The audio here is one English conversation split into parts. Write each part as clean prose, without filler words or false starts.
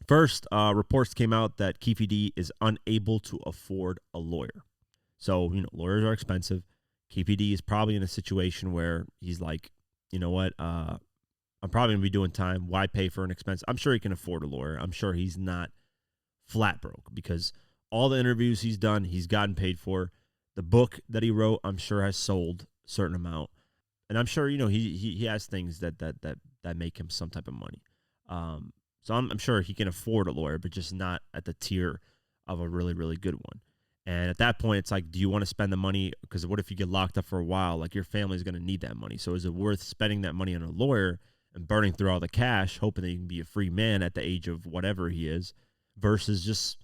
First, reports came out that Keefe is unable to afford a lawyer. So, lawyers are expensive. Keefe is probably in a situation where he's like, you know what, I'm probably going to be doing time. Why pay for an expense? I'm sure he can afford a lawyer. I'm sure he's not flat broke because all the interviews he's done, he's gotten paid for. The book that he wrote, I'm sure has sold a certain amount. And I'm sure, he has things that make him some type of money. So I'm sure he can afford a lawyer, but just not at the tier of a really, really good one. And at that point, it's like, do you want to spend the money? Because what if you get locked up for a while? Like, your family's going to need that money. So is it worth spending that money on a lawyer and burning through all the cash, hoping that you can be a free man at the age of whatever he is, versus just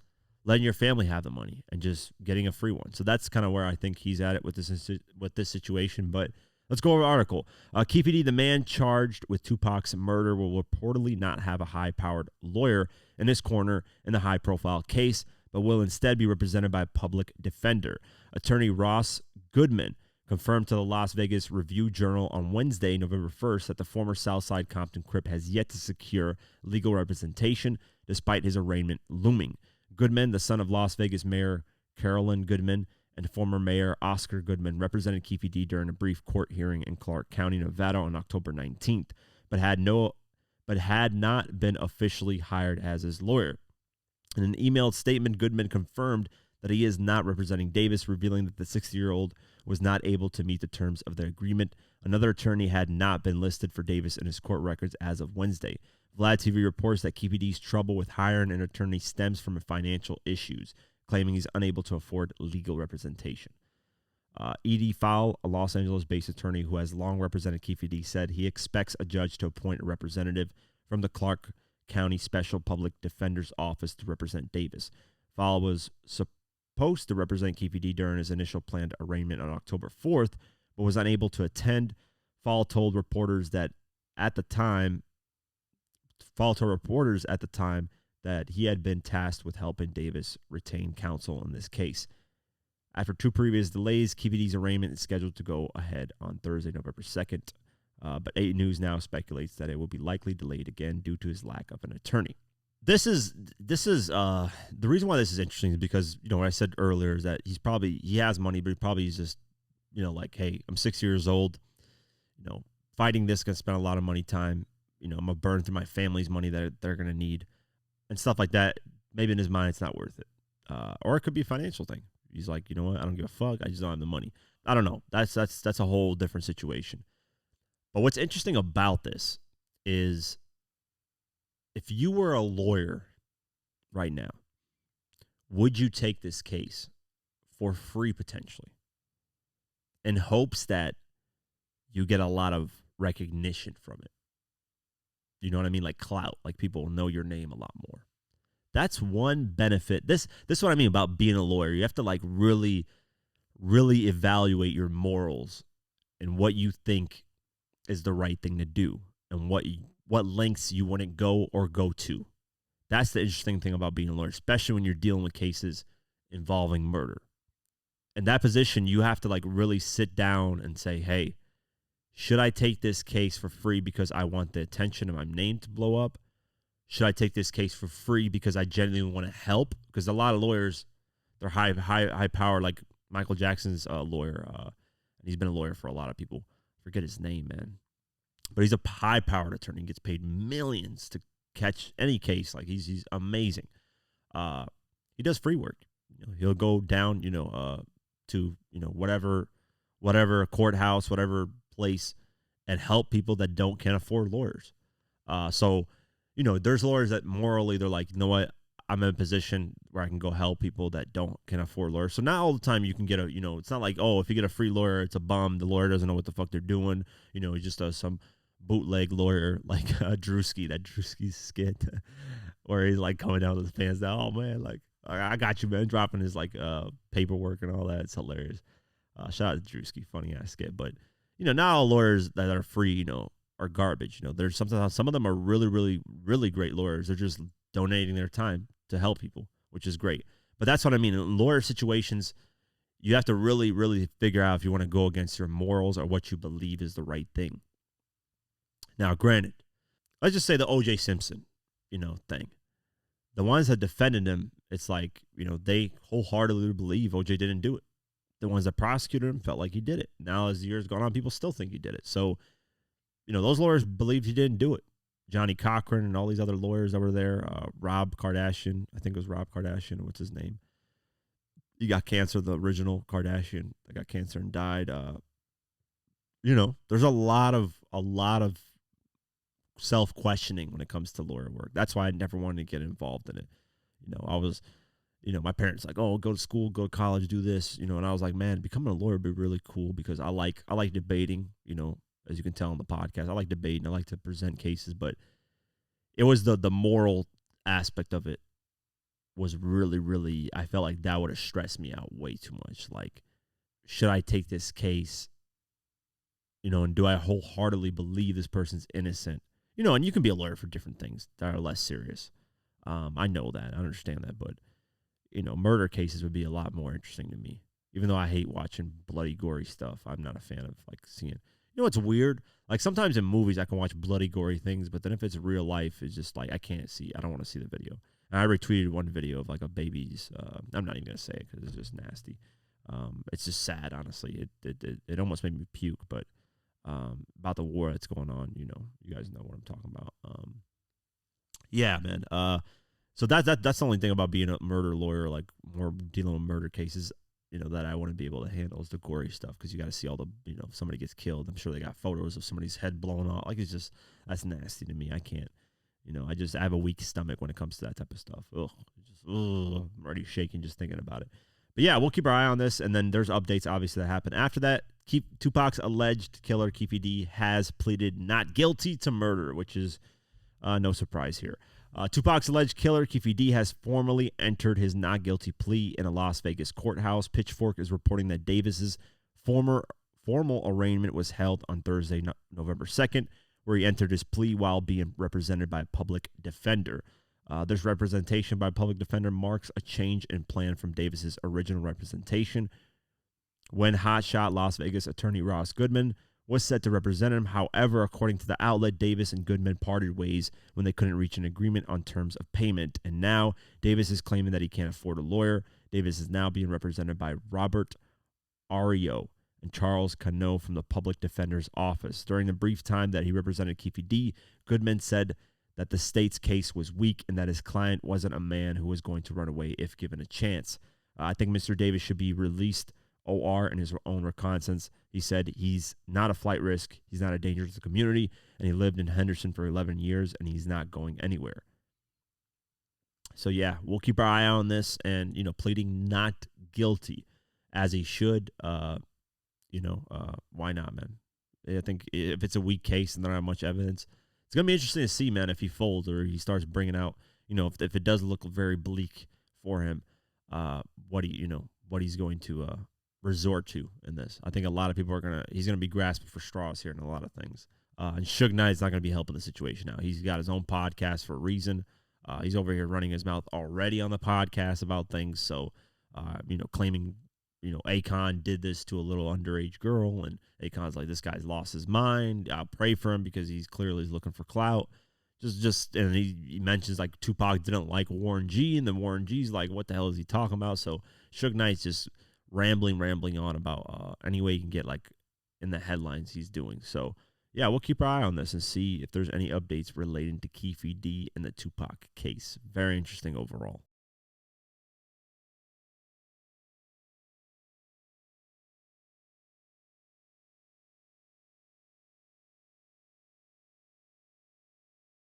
letting your family have the money and just getting a free one? So that's kind of where I think he's at it with this situation. But let's go over the article. Keefe, the man charged with Tupac's murder, will reportedly not have a high-powered lawyer in his corner in the high-profile case, but will instead be represented by a public defender. Attorney Ross Goodman confirmed to the Las Vegas Review-Journal on Wednesday, November 1st, that the former Southside Compton Crip has yet to secure legal representation despite his arraignment looming. Goodman, the son of Las Vegas Mayor Carolyn Goodman and former Mayor Oscar Goodman, represented Keefe during a brief court hearing in Clark County, Nevada on October 19th, but had not been officially hired as his lawyer. In an emailed statement, Goodman confirmed that he is not representing Davis, revealing that the 60-year-old was not able to meet the terms of the agreement. Another attorney had not been listed for Davis in his court records as of Wednesday. Vlad TV reports that Keefe trouble with hiring an attorney stems from financial issues, claiming he's unable to afford legal representation. E.D. Fowle, a Los Angeles-based attorney who has long represented Keefe, said he expects a judge to appoint a representative from the Clark County Special Public Defender's Office to represent Davis. Fowle was supposed to represent Keefe during his initial planned arraignment on October 4th, but was unable to attend. Fowle told reporters at the time that he had been tasked with helping Davis retain counsel in this case. After two previous delays, Keefe's arraignment is scheduled to go ahead on Thursday, November 2nd. But 8 News now speculates that it will be likely delayed again due to his lack of an attorney. This is the reason why this is interesting is because, what I said earlier is that he has money, but he probably is just, like, hey, I'm 6 years old, fighting this, going to spend a lot of money, time, I'm going to burn through my family's money that they're going to need and stuff like that. Maybe in his mind, it's not worth it. Or it could be a financial thing. He's like, you know what? I don't give a fuck. I just don't have the money. I don't know. That's a whole different situation. But what's interesting about this is if you were a lawyer right now, would you take this case for free potentially in hopes that you get a lot of recognition from it? You know what I mean? Like clout, like people will know your name a lot more. That's one benefit. This is what I mean about being a lawyer. You have to like really, really evaluate your morals and what you think is the right thing to do and what lengths you wouldn't go or go to. That's the interesting thing about being a lawyer, especially when you're dealing with cases involving murder. In that position, you have to like really sit down and say, hey, should I take this case for free because I want the attention of my name to blow up? Should I take this case for free because I genuinely want to help? Because a lot of lawyers, they're high power, like Michael Jackson's lawyer, and he's been a lawyer for a lot of people. Forget his name, man. But he's a high-powered attorney. He gets paid millions to catch any case. Like he's amazing. He does free work. He'll go down, to whatever courthouse, whatever place, and help people that can't afford lawyers. So there's lawyers that morally they're like, you know what, I'm in a position where I can go help people that can afford lawyers. So not all the time you can get it's not like, oh, if you get a free lawyer, it's a bum. The lawyer doesn't know what the fuck they're doing. He just does some bootleg lawyer like Drewski, that Drewski skit where he's like coming down to the fans that, oh man, like I got you, man, dropping his like paperwork and all that. It's hilarious. Shout out to Drewski, funny ass skit. But not all lawyers that are free, are garbage. There's some of them are really, really, really great lawyers. They're just donating their time to help people, which is great. But that's what I mean. In lawyer situations, you have to really, really figure out if you want to go against your morals or what you believe is the right thing. Now, granted, let's just say the O.J. Simpson, thing. The ones that defended him, it's like, they wholeheartedly believe OJ didn't do it. The ones that prosecuted him felt like he did it. Now, as the years gone on, people still think he did it. So, those lawyers believed he didn't do it. Johnny Cochran and all these other lawyers that were there. Rob Kardashian, I think it was Rob Kardashian. What's his name? He got cancer, the original Kardashian that got cancer and died. There's a lot of self-questioning when it comes to lawyer work. That's why I never wanted to get involved in it. I was, my parents like, oh, go to school, go to college, do this, and I was like, man, becoming a lawyer would be really cool because I like debating, as you can tell on the podcast. I like debating. I like to present cases, but it was the moral aspect of it was really, really, I felt like that would have stressed me out way too much. Like, should I take this case, and do I wholeheartedly believe this person's innocent? And you can be a lawyer for different things that are less serious. I know that. I understand that. But, murder cases would be a lot more interesting to me. Even though I hate watching bloody, gory stuff, I'm not a fan of, like, seeing. What's weird? Like, sometimes in movies, I can watch bloody, gory things. But then if it's real life, it's just like, I don't want to see the video. And I retweeted one video of, like, a baby's. I'm not even going to say it because it's just nasty. It's just sad, honestly. It almost made me puke. But about the war that's going on, you guys know what I'm talking about. Yeah, man. So that's the only thing about being a murder lawyer, like more dealing with murder cases, that I want to be able to handle is the gory stuff because you got to see all the, if somebody gets killed, I'm sure they got photos of somebody's head blown off. Like that's nasty to me. I can't, I have a weak stomach when it comes to that type of stuff. I'm already shaking just thinking about it. But yeah, we'll keep our eye on this, and then there's updates obviously that happen after that. Tupac's alleged killer, Keefe D, has pleaded not guilty to murder, which is no surprise here. Tupac's alleged killer, Keefe D, has formally entered his not guilty plea in a Las Vegas courthouse. Pitchfork is reporting that Davis's formal arraignment was held on Thursday, November 2nd, where he entered his plea while being represented by a public defender. This representation by a public defender marks a change in plan from Davis's original representation. When hotshot Las Vegas attorney Ross Goodman was set to represent him. However, according to the outlet, Davis and Goodman parted ways when they couldn't reach an agreement on terms of payment. And now Davis is claiming that he can't afford a lawyer. Davis is now being represented by Robert Ario and Charles Cano from the public defender's office. During the brief time that he represented Keefe D, Goodman said that the state's case was weak and that his client wasn't a man who was going to run away if given a chance. I think Mr. Davis should be released OR in his own reconnaissance. He said he's not a flight risk, he's not a danger to the community, and he lived in Henderson for 11 years, and he's not going anywhere. So, yeah, we'll keep our eye on this and, pleading not guilty as he should. Why not, man? I think if it's a weak case and there not much evidence, it's going to be interesting to see, man, if he folds or he starts bringing out, if it does look very bleak for him, what he's going to resort to in this. I think a lot of people he's going to be grasping for straws here in a lot of things. And Suge Knight's not going to be helping the situation out. He's got his own podcast for a reason. He's over here running his mouth already on the podcast about things. So, claiming, Akon did this to a little underage girl, and Akon's like, this guy's lost his mind. I'll pray for him because he's clearly looking for clout. And he mentions like Tupac didn't like Warren G, and then Warren G's like, what the hell is he talking about? So Suge Knight's just rambling on about any way he can get like in the headlines he's doing. So yeah, we'll keep our eye on this and see if there's any updates relating to Keefe D and the Tupac case. Very interesting overall.